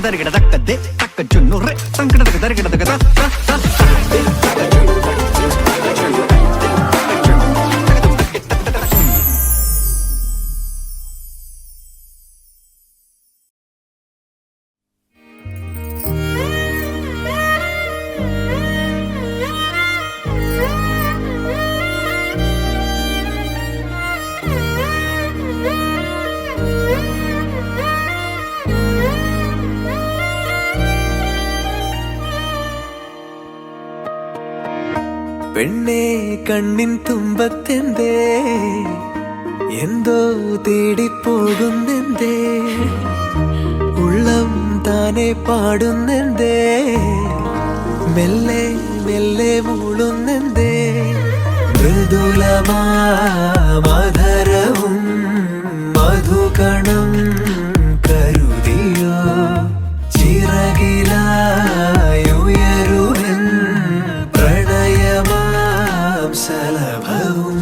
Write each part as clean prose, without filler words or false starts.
దరిగిడ దక్కదే తక్క జున్ను రే సంకట దరిగిడ దగద പെണ്ണേ കണ്ണിൻ തുമ്പത്തെന്തേ എന്തോ തേടിപ്പോകുന്നെന്തേ ഉള്ളം താനെ പാടുന്നെന്തേ മെല്ലെ മെല്ലെ മൂളുന്നെന്തേ മൃദുലമാ മധുരവും മധുകണം കരുതിയോ ചിറകിലായുയരുവൻ പ്രണയമാം സലഭവും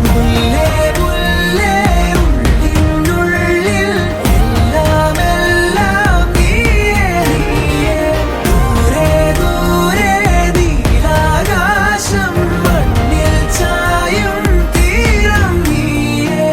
മുല്ലേ മുല്ലേ ഉള്ളിനുള്ളിൽ എല്ലാം എല്ലാം നീയേ ദൂരെ ദൂരെ നീലാകാശം മണ്ണിൽ ചായും തീരം നീയേ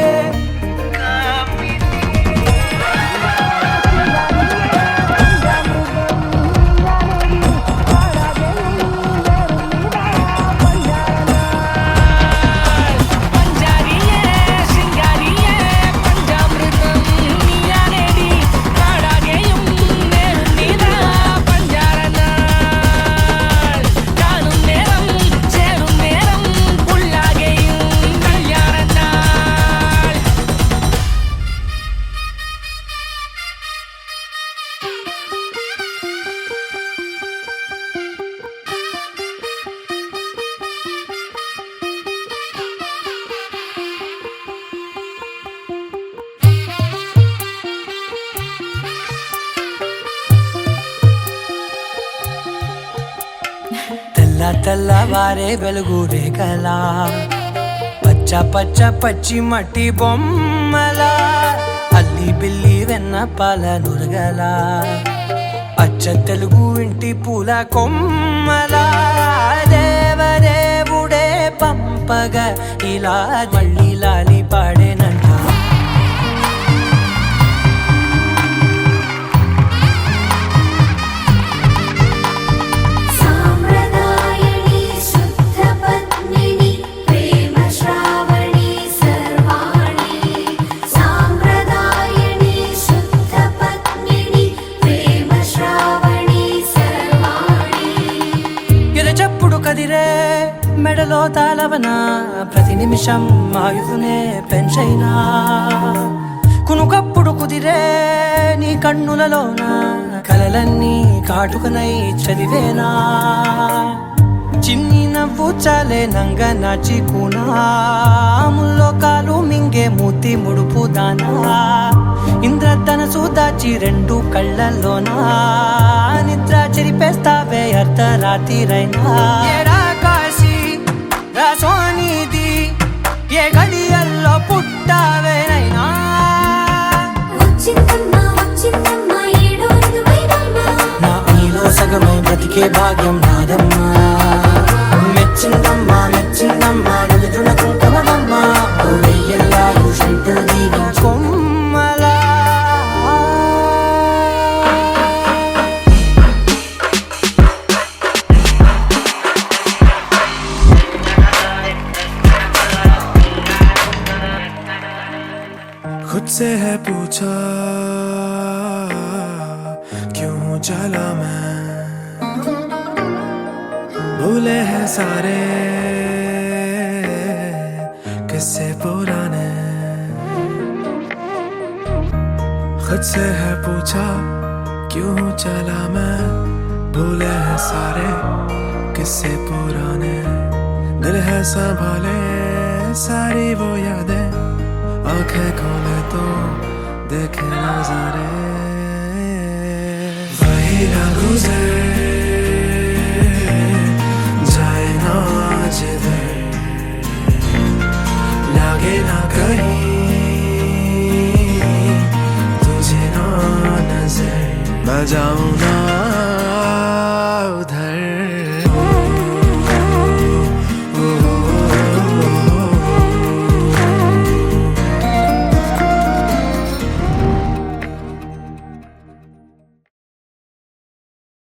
తెల్ల తెల్లవారే వెలుగు రేఖలా పచ్చ పచ్చ పచ్చి మట్టి బొమ్మల అల్లి బిల్లి వెన్న పాల నురగల అచ్చ తెలుగు ఇంటి పూల కొమ్మల దేవదేవుడే పంపగ ఇలా మళ్ళీ లాలి పాడేనంట కదిరే మెడలో తాళవన ప్రతి నిమిషం ఆయుధునే పెంచైనా కునుకప్పుడు కుదిరే నీ కన్నులలోన కలలన్నీ కాటుకనై చదివేనా చిన్ని నవ్వు చాలే నంగ నాచి కూనాముల్లో కాలు మింగే మూతి ముడుపు దానా ఇంద్రధనసు దాచి రెండు కళ్ళల్లోనా నిద్ర చెరిపేస్తావే అర్ధరాత్రిరైనా ఏడా కాశీ రాసోనిది ఏ గడియల్లో పుట్టావేనైనా నా నీలో సగమై బ్రతికే భాగ్యం నాదమ్మా మెచ్చిందమ్మా మెచ్చిందమ్మా నుదుటిన కుంకుమమ్మా వెయ్యల్లాగు శంకరు దీవించుకోమ్మలా खुद से है पूछा क्यों चला मैं भूले हैं सारे किस्से पुराने खुद से है पूछा क्यों चला मैं भूले हैं सारे किस्से पुराने दिल है संभाले सारी वो यादें आंखें खोले तो देखे नजारे वही ना गुजरे